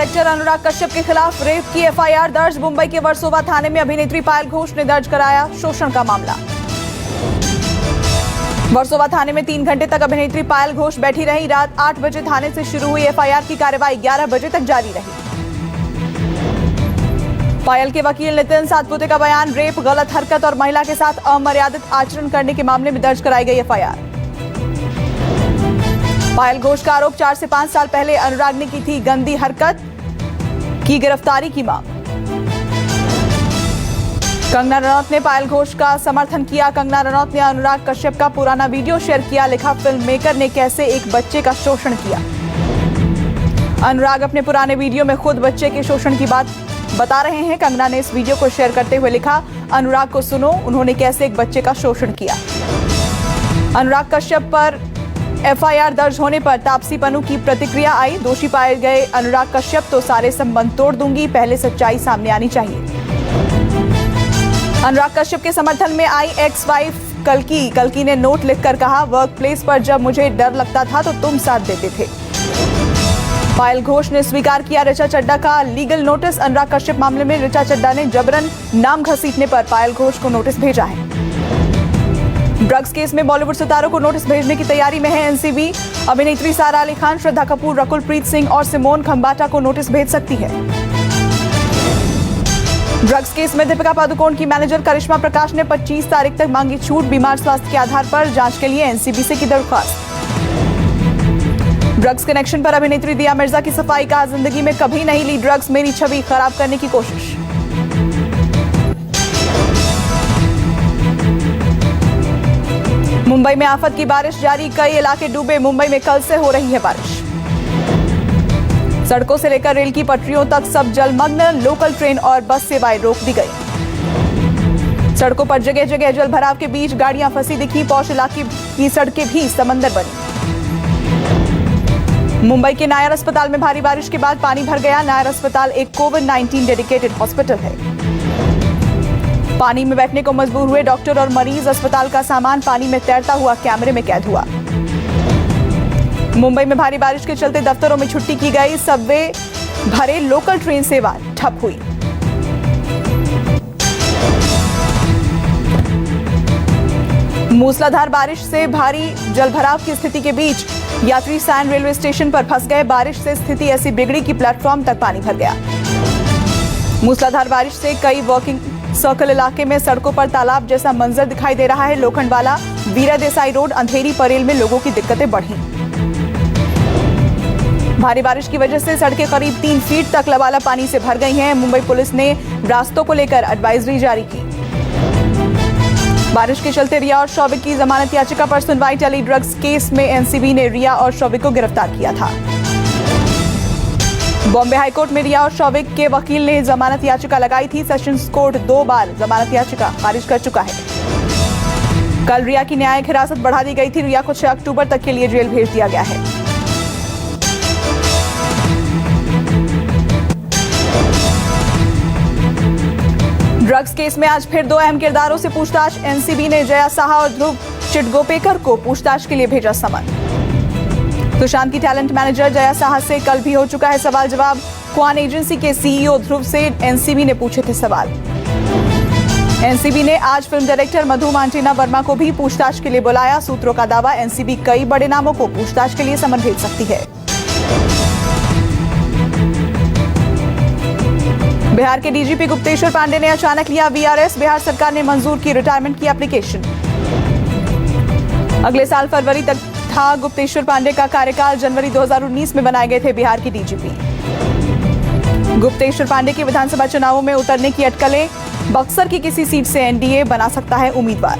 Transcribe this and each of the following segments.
Actor Anurag Kashyap के खिलाफ rape की एफआईआर दर्ज। मुंबई के वर्सोवा थाने में अभिनेत्री पायल घोष ने दर्ज कराया शोषण का मामला। वर्सोवा थाने में 3 घंटे तक अभिनेत्री पायल घोष बैठी रही। रात 8 बजे थाने से शुरू हुई एफआईआर की कार्रवाई 11 बजे तक जारी रही। पायल के वकील नितिन सातपुते का बयान, रेप, गलत हरकत और महिला के साथ अमर्यादित आचरण करने के मामले में दर्ज कराई गई एफआईआर। पायल घोष का आरोप 4 से 5 साल पहले अनुराग ने की थी गंदी हरकत की गिरफ्तारी की मांग। कंगना रनौत ने पायल घोष का समर्थन किया। कंगना रनौत ने अनुराग कश्यप का पुराना वीडियो शेयर किया। लिखा, फिल्म मेकर ने कैसे एक बच्चे का शोषण किया। अनुराग अपने पुराने वीडियो में खुद बच्चे के शोषण की बात बता रहे हैं। कंगना ने इस वीडियो को शेयर करते हुए लिखा, अनुराग को सुनो, उन्होंने कैसे एक बच्चे का शोषण किया। अनुराग कश्यप पर एफआईआर दर्ज होने पर तापसी पन्नू की प्रतिक्रिया आई। दोषी पाए गए अनुराग कश्यप तो सारे संबंध तोड़ दूंगी, पहले सच्चाई सामने आनी चाहिए। अनुराग कश्यप के समर्थन में आई एक्स वाइफ कल्की ने नोट लिखकर कहा, वर्क प्लेस पर जब मुझे डर लगता था तो तुम साथ देते थे। पायल घोष ने स्वीकार किया ऋचा चड्ढा का लीगल नोटिस। अनुराग कश्यप मामले में ऋचा चड्ढा ने जबरन नाम घसीटने पर पायल घोष को नोटिस भेजा है। ड्रग्स केस में बॉलीवुड सितारों को नोटिस भेजने की तैयारी में है एनसीबी। अभिनेत्री सारा अली खान, श्रद्धा कपूर, रकुल प्रीत सिंह और सिमोन खंबाटा को नोटिस भेज सकती है। ड्रग्स केस में दीपिका पादुकोण की मैनेजर करिश्मा प्रकाश ने 25 तारीख तक मांगी छूट। बीमार स्वास्थ्य के आधार पर जांच के लिए एनसीबी से की दरख्वास्त। ड्रग्स कनेक्शन पर अभिनेत्री दिया मिर्जा की सफाई का, जिंदगी में कभी नहीं ली ड्रग्स, मेरी छवि खराब करने की कोशिश। मुंबई में आफत की बारिश जारी, कई इलाके डूबे। मुंबई में कल से हो रही है बारिश। सड़कों से लेकर रेल की पटरियों तक सब जलमग्न। लोकल ट्रेन और बस सेवाएं रोक दी गई। सड़कों पर जगह जगह जल भराव के बीच गाड़ियां फंसी दिखी। पौष इलाके की सड़कें भी समंदर बनी। मुंबई के नायर अस्पताल में भारी बारिश के बाद पानी भर गया। नायर अस्पताल एक कोविड-19 डेडिकेटेड हॉस्पिटल है। पानी में बैठने को मजबूर हुए डॉक्टर और मरीज। अस्पताल का सामान पानी में तैरता हुआ कैमरे में कैद हुआ। मुंबई में भारी बारिश के चलते दफ्तरों में छुट्टी की गई। सबवे भरे, लोकल ट्रेन सेवा ठप हुई। मूसलाधार बारिश से भारी जलभराव की स्थिति के बीच यात्री सैन रेलवे स्टेशन पर फंस गए। बारिश से स्थिति ऐसी बिगड़ी कि प्लेटफॉर्म तक पानी भर गया। मूसलाधार बारिश से कई वर्किंग सर्कल इलाके में सड़कों पर तालाब जैसा मंजर दिखाई दे रहा है। लोखंडवाला, वीरा देसाई रोड, अंधेरी परेल में लोगों की दिक्कतें बढ़ी। भारी बारिश की वजह से सड़कें करीब 3 फीट तक लबालब पानी से भर गई हैं। मुंबई पुलिस ने रास्तों को लेकर एडवाइजरी जारी की। बारिश के चलते रिया और शौविक की जमानत याचिका पर सुनवाई टली। ड्रग्स केस में एनसीबी ने रिया और शौविक को गिरफ्तार किया था। बॉम्बे हाईकोर्ट में रिया और शौविक के वकील ने जमानत याचिका लगाई थी। सेशंस कोर्ट 2 बार जमानत याचिका खारिज कर चुका है। कल रिया की न्यायिक हिरासत बढ़ा दी गई थी। रिया को 6 अक्टूबर तक के लिए जेल भेज दिया गया है। ड्रग्स केस में आज फिर 2 अहम किरदारों से पूछताछ। एनसीबी ने जया साहा और ध्रुव चिटगोपेकर को पूछताछ के लिए भेजा समन। सुशांत की टैलेंट मैनेजर जया साहा से कल भी हो चुका है सवाल जवाब। क्वान एजेंसी के सीईओ ध्रुव से एनसीबी ने पूछे थे सवाल। एनसीबी ने आज फिल्म डायरेक्टर मधु मांटेना वर्मा को भी पूछताछ के लिए बुलाया। सूत्रों का दावा, एनसीबी कई बड़े नामों को पूछताछ के लिए समन भेज सकती है। बिहार के डीजीपी गुप्तेश्वर पांडे ने अचानक लिया वीआरएस। बिहार सरकार ने मंजूर की रिटायरमेंट की एप्लीकेशन। अगले साल फरवरी तक था गुप्तेश्वर पांडे का कार्यकाल। जनवरी 2019 में बनाए गए थे बिहार की डीजीपी। गुप्तेश्वर पांडे के विधानसभा चुनावों में उतरने की अटकलें। बक्सर की किसी सीट से एनडीए बना सकता है उम्मीदवार।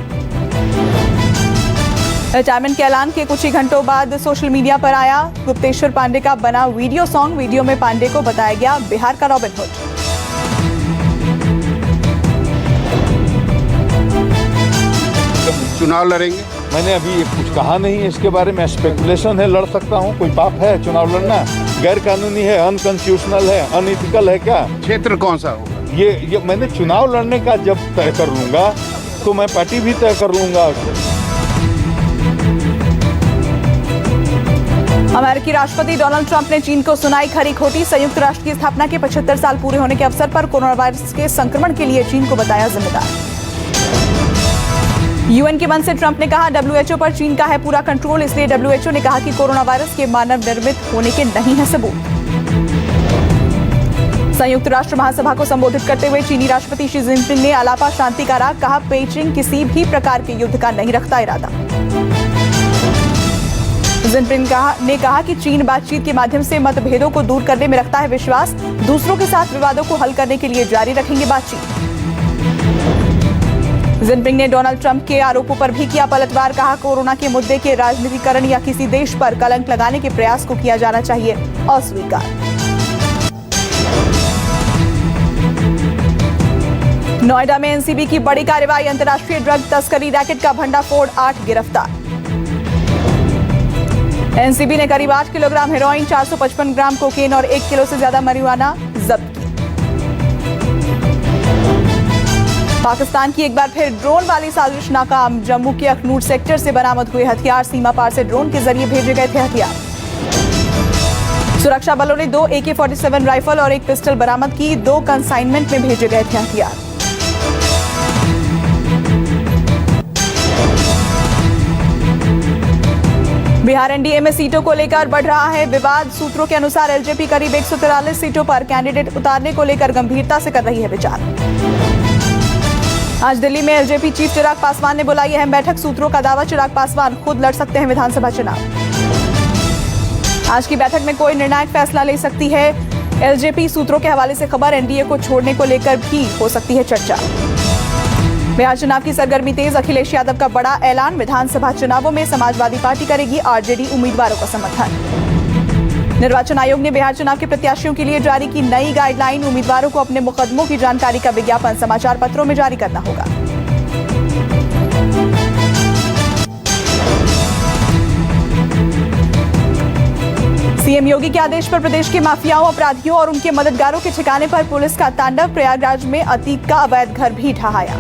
रिटायरमेंट के ऐलान के कुछ ही घंटों बाद सोशल मीडिया पर आया गुप्तेश्वर पांडे का बना वीडियो सॉन्ग। वीडियो में पांडे को बताया गया बिहार का रॉबिन हुड। चुनाव लड़ेंगे? मैंने अभी ये कुछ कहा नहीं है इसके बारे में। स्पेकुलेशन है, लड़ सकता हूँ। कोई पाप है चुनाव लड़ना? गैर कानूनी है, अनकॉन्स्टिट्यूशनल है, अनइथिकल है क्या? क्षेत्र कौन सा होगा? ये मैंने चुनाव लड़ने का जब तय कर लूंगा तो मैं पार्टी भी तय कर लूंगा। अमेरिकी राष्ट्रपति डोनाल्ड ट्रंप ने चीन को सुनाई खरी खोटी। संयुक्त राष्ट्र की स्थापना के 75 साल पूरे होने के अवसर पर कोरोना वायरस के संक्रमण के लिए चीन को बताया जिम्मेदार। यूएन के मंच से ट्रंप ने कहा डब्ल्यूएचओ पर चीन का है पूरा कंट्रोल, इसलिए डब्ल्यूएचओ ने कहा कि कोरोना वायरस के मानव निर्मित होने के नहीं है सबूत। संयुक्त राष्ट्र महासभा को संबोधित करते हुए चीनी राष्ट्रपति शी जिनपिंग ने अलापा शांति का राग, कहा पेइचिंग किसी भी प्रकार के युद्ध का नहीं रखता इरादा। जिनपिंग ने कहा कि चीन बातचीत के माध्यम से मतभेदों को दूर करने में रखता है विश्वास, दूसरों के साथ विवादों को हल करने के लिए जारी रखेंगे बातचीत। जिनपिंग ने डोनाल्ड ट्रंप के आरोपों पर भी किया पलटवार, कहा कोरोना के मुद्दे के राजनीतिकरण या किसी देश पर कलंक लगाने के प्रयास को किया जाना चाहिए अस्वीकार। नोएडा में एनसीबी की बड़ी कार्रवाई, अंतर्राष्ट्रीय ड्रग तस्करी रैकेट का भंडाफोड़, 8 गिरफ्तार। एनसीबी ने करीब 8 किलोग्राम हेरोइन, 455 ग्राम कोकेन और 1 किलो से ज्यादा marijuana जब्त की। पाकिस्तान की एक बार फिर ड्रोन वाली साजिश नाकाम, जम्मू के अखनूर सेक्टर से बरामद हुए हथियार, सीमा पार से ड्रोन के जरिए भेजे गए थे हथियार। सुरक्षा बलों ने 2 AK-47 राइफल और 1 पिस्टल बरामद की, 2 कंसाइनमेंट में भेजे गए थे हथियार। बिहार एनडीए में सीटों को लेकर बढ़ रहा है विवाद। सूत्रों के अनुसार एलजेपी करीब 143 सीटों पर कैंडिडेट उतारने को लेकर गंभीरता से कर रही है विचार। आज दिल्ली में एलजेपी चीफ चिराग पासवान ने बुलाई अहम बैठक। सूत्रों का दावा, चिराग पासवान खुद लड़ सकते हैं विधानसभा चुनाव। आज की बैठक में कोई निर्णायक फैसला ले सकती है एलजेपी। सूत्रों के हवाले से खबर, एनडीए को छोड़ने को लेकर भी हो सकती है चर्चा। बिहार चुनाव की सरगर्मी तेज, अखिलेश यादव का बड़ा ऐलान, विधानसभा चुनावों में समाजवादी पार्टी करेगी आरजेडी उम्मीदवारों का समर्थन। निर्वाचन आयोग ने बिहार चुनाव के प्रत्याशियों के लिए जारी की नई गाइडलाइन, उम्मीदवारों को अपने मुकदमों की जानकारी का विज्ञापन समाचार पत्रों में जारी करना होगा। सीएम योगी के आदेश पर प्रदेश के माफियाओं, अपराधियों और उनके मददगारों के ठिकाने पर पुलिस का तांडव, प्रयागराज में अतीक का अवैध घर भी ढहाया।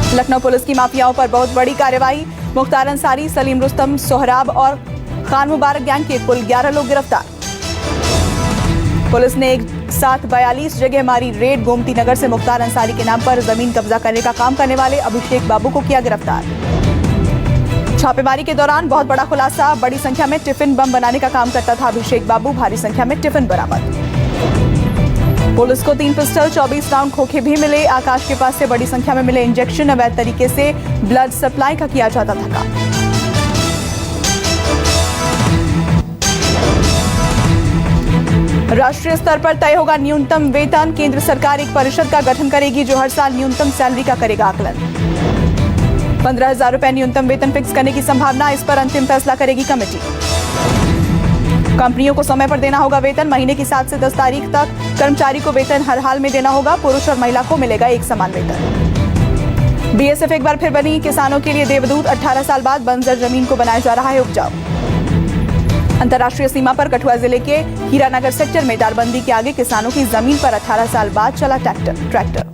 लखनऊ पुलिस की माफियाओं पर बहुत बड़ी कार्रवाई, मुख्तार अंसारी, सलीम रुस्तम, सोहराब और खान मुबारक गैंग के कुल 11 लोग गिरफ्तार। पुलिस ने एक साथ 42 जगह मारी रेड। गोमती नगर से मुख्तार अंसारी के नाम पर जमीन कब्जा करने का काम करने वाले अभिषेक बाबू को किया गिरफ्तार। छापेमारी के दौरान बहुत बड़ा खुलासा, बड़ी संख्या में टिफिन बम बनाने का काम करता था अभिषेक बाबू, भारी संख्या में टिफिन बरामद। पुलिस को 3 पिस्टल, 24 राउंड खोखे भी मिले। आकाश के पास से बड़ी संख्या में मिले इंजेक्शन, अवैध तरीके से ब्लड सप्लाई का किया जाता था काम। राष्ट्रीय स्तर पर तय होगा न्यूनतम वेतन, केंद्र सरकार एक परिषद का गठन करेगी जो हर साल न्यूनतम सैलरी का करेगा आकलन। 15,000 रुपए न्यूनतम वेतन फिक्स करने की संभावना, इस पर अंतिम फैसला करेगी कमेटी। कंपनियों को समय पर देना होगा वेतन, महीने की 7 से 10 तारीख तक कर्मचारी को वेतन हर हाल में देना होगा। पुरुष और महिला को मिलेगा एक समान वेतन। बीएसएफ एक बार फिर बनी किसानों के लिए देवदूत, 18 साल बाद बंजर जमीन को बनाया जा रहा है उपजाऊ। अंतर्राष्ट्रीय सीमा पर कठुआ जिले के हीरानगर सेक्टर में तारबंदी के आगे किसानों की जमीन पर 18 साल बाद चला ट्रैक्टर।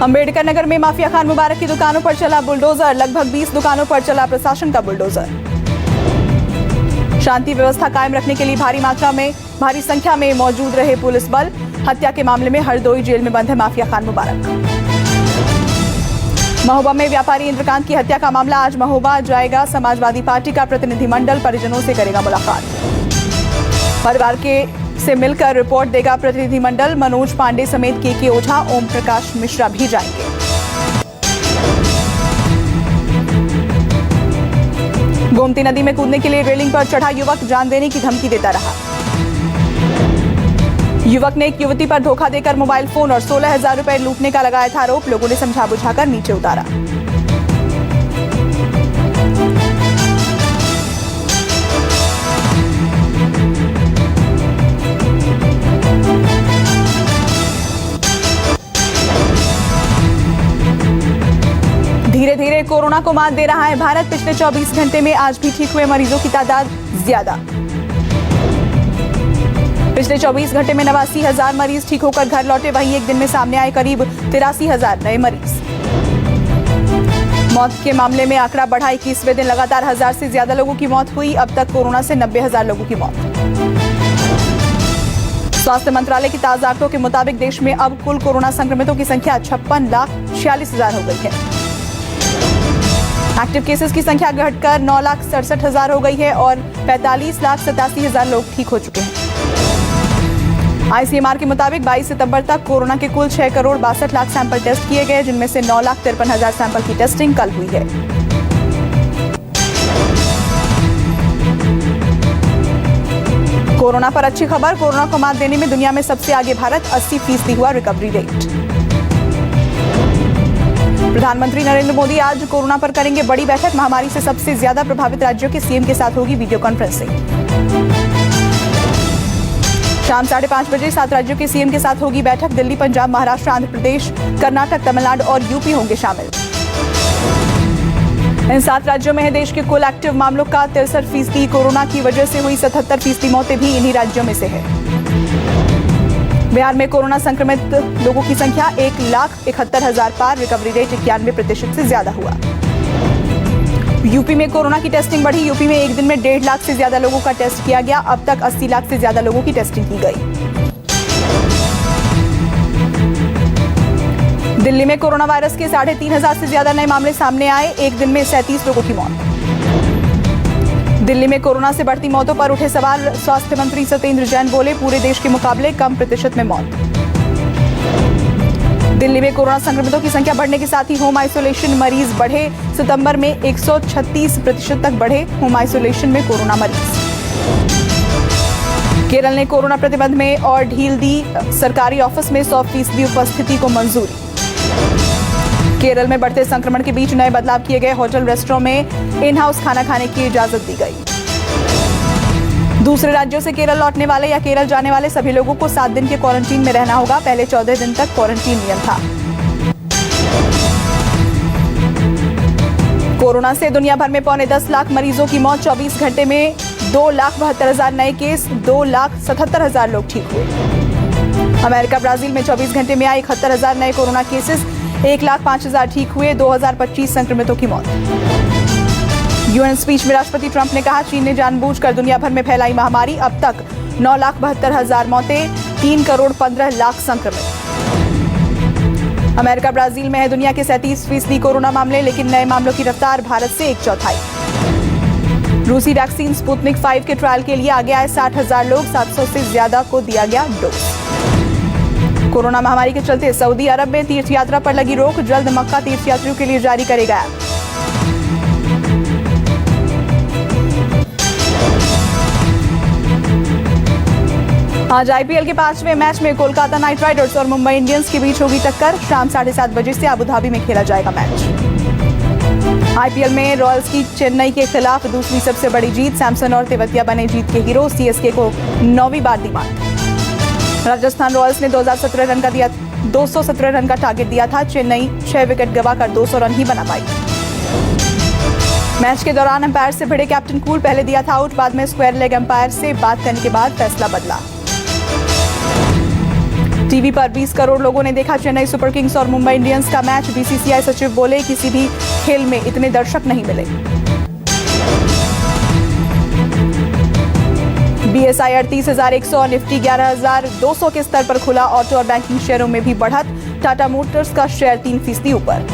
अंबेडकर नगर में माफिया खान मुबारक की दुकानों पर चला बुलडोजर, लगभग 20 दुकानों पर चला प्रशासन का बुलडोजर। शांति व्यवस्था कायम रखने के लिए भारी संख्या में मौजूद रहे पुलिस बल। हत्या के मामले में हरदोई जेल में बंद है माफिया खान मुबारक। महोबा में व्यापारी इंद्रकांत की हत्या का मामला, आज महोबा जाएगा समाजवादी पार्टी का प्रतिनिधिमंडल, परिजनों से करेगा मुलाकात। परिवार से मिलकर रिपोर्ट देगा प्रतिनिधिमंडल। मनोज पांडे समेत के ओझा, ओम प्रकाश मिश्रा भी जाएंगे। गोमती नदी में कूदने के लिए रेलिंग पर चढ़ा युवक, जान देने की धमकी देता रहा। युवक ने एक युवती पर धोखा देकर मोबाइल फोन और 16,000 रुपए लूटने का लगाया था आरोप। लोगों ने समझा बुझाकर नीचे उतारा। धीरे धीरे कोरोना को मात दे रहा है भारत। पिछले 24 घंटे में आज भी ठीक हुए मरीजों की तादाद ज्यादा। पिछले 24 घंटे में 89,000 मरीज ठीक होकर घर लौटे। वहीं एक दिन में सामने आए करीब 83,000 नए मरीज। मौत के मामले में आंकड़ा बढ़ा, 21वें दिन लगातार 1000 से ज्यादा लोगों की मौत हुई। अब तक कोरोना से 90,000 लोगों की मौत। स्वास्थ्य मंत्रालय की ताजा आंकड़ों के मुताबिक देश में अब कुल कोरोना संक्रमितों की संख्या 56,46,000 हो गई है। एक्टिव केसेस की संख्या घटकर 9,67,000 हो गई है और 45,87,000 लोग ठीक हो चुके हैं। ICMR के मुताबिक 22 सितंबर तक कोरोना के कुल 6 करोड़ 62 लाख सैंपल टेस्ट किए गए, जिनमें से 9,53,000 सैंपल की टेस्टिंग कल हुई है। कोरोना पर अच्छी खबर, कोरोना को मात देने में दुनिया में सबसे आगे भारत, 80% हुआ रिकवरी रेट। प्रधानमंत्री नरेंद्र मोदी आज कोरोना पर करेंगे बड़ी बैठक। महामारी से सबसे ज्यादा प्रभावित राज्यों के सीएम के साथ होगी वीडियो कॉन्फ्रेंसिंग। शाम 5:30 बजे 7 राज्यों के सीएम के साथ होगी बैठक। दिल्ली, पंजाब, महाराष्ट्र, आंध्र प्रदेश, कर्नाटक, तमिलनाडु और यूपी होंगे शामिल। इन 7 राज्यों में है देश के कुल एक्टिव मामलों का 63%। कोरोना की वजह से हुई 77% मौतें भी इन्हीं राज्यों में से है। बिहार में कोरोना संक्रमित लोगों की संख्या 1,71,000 पार, रिकवरी रेट 91% से ज्यादा हुआ। यूपी में कोरोना की टेस्टिंग बढ़ी। यूपी में एक दिन में 1.5 लाख से ज्यादा लोगों का टेस्ट किया गया। अब तक 80 लाख से ज्यादा लोगों की टेस्टिंग की गई। दिल्ली में कोरोना वायरस के 3,500 से ज्यादा नए मामले सामने आए। एक दिन में 37 लोगों की मौत। दिल्ली में कोरोना से बढ़ती मौतों पर उठे सवाल। स्वास्थ्य मंत्री सत्येंद्र जैन बोले, पूरे देश के मुकाबले कम प्रतिशत में मौत। दिल्ली में कोरोना संक्रमितों की संख्या बढ़ने के साथ ही होम आइसोलेशन मरीज बढ़े। सितंबर में 136% तक बढ़े होम आइसोलेशन में कोरोना मरीज। केरल ने कोरोना प्रतिबंध में और ढील दी। सरकारी ऑफिस में 100% उपस्थिति को मंजूरी। केरल में बढ़ते संक्रमण के बीच नए बदलाव किए गए। होटल, रेस्टोरेंट में इन हाउस खाना खाने की इजाजत दी गई। दूसरे राज्यों से केरल लौटने वाले या केरल जाने वाले सभी लोगों को 7 दिन के क्वारंटीन में रहना होगा। पहले 14 दिन तक क्वारंटीन नियम था। कोरोना से दुनिया भर में 9.25 लाख मरीजों की मौत। 24 घंटे में 2,72,000 नए केस, 2,77,000 लोग ठीक हुए। अमेरिका, ब्राजील में 24 घंटे में आए 71,000 नए कोरोना केसेस, 1,05,000 ठीक हुए। 2,025 संक्रमितों की मौत। यूएन स्पीच में राष्ट्रपति ट्रंप ने कहा, चीन ने जानबूझकर दुनिया भर में फैलाई महामारी। अब तक 9,72,000 मौतें, 3 करोड़ 15 लाख संक्रमित। अमेरिका, ब्राजील में है दुनिया के 37% कोरोना मामले, लेकिन नए मामलों की रफ्तार भारत से 1/4। रूसी वैक्सीन स्पुतनिक 5 के ट्रायल के लिए आगे आए 60,000 लोग। 700 से ज्यादा को दिया गया डोज। कोरोना महामारी के चलते सऊदी अरब में तीर्थ यात्रा पर लगी रोक। जल्द मक्का तीर्थयात्रियों के लिए जारी करेगा ऐप। आज आईपीएल के 5वें मैच में कोलकाता नाइट राइडर्स और मुंबई इंडियंस के बीच होगी टक्कर। शाम 7:30 बजे से अबू धाबी में खेला जाएगा मैच। आईपीएल में रॉयल्स की चेन्नई के खिलाफ दूसरी सबसे बड़ी जीत। सैमसन और तेवतिया बने जीत के हीरो। सीएसके को 9वीं बार दी मात। राजस्थान रॉयल्स ने 217 रन का टारगेट दिया था। चेन्नई 6 विकेट गंवाकर 200 रन ही बना पाई। मैच के दौरान अंपायर से भिड़े कैप्टन कूल, पहले दिया था आउट, बाद में स्क्वायर लेग अंपायर से बात करने के बाद फैसला बदला। टीवी पर 20 करोड़ लोगों ने देखा चेन्नई सुपर किंग्स और मुंबई इंडियंस का मैच। बीसीसीआई सचिव बोले, किसी भी खेल में इतने दर्शक नहीं मिले। बीएसआई 38,100 और निफ्टी 11,200 के स्तर पर खुला। ऑटो और बैंकिंग शेयरों में भी बढ़त। टाटा मोटर्स का शेयर 3% ऊपर।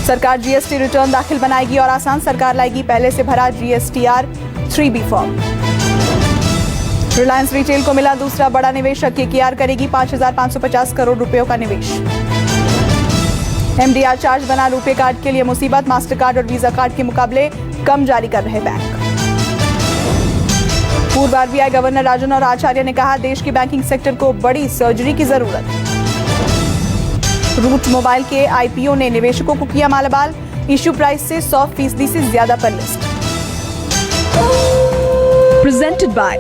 सरकार जीएसटी रिटर्न दाखिल बनाएगी और आसान। सरकार लाएगी पहले से भरा GSTR 3B form. Reliance retail को मिला दूसरा बड़ा निवेशक। केकेआर करेगी 5,550 करोड़ रुपयों का निवेश। एमडीआर चार्ज बना रुपे कार्ड के लिए मुसीबत। मास्टर कार्ड और वीजा कार्ड के मुकाबले कम जारी कर रहे बैंक। पूर्व आरबीआई गवर्नर राजन और आचार्य ने कहा, देश के बैंकिंग सेक्टर को बड़ी सर्जरी की जरूरत। रूट मोबाइल के आईपीओ ने निवेशकों को किया मालामाल। इश्यू प्राइस से 100% से ज्यादा पर लिस्ट। Presented by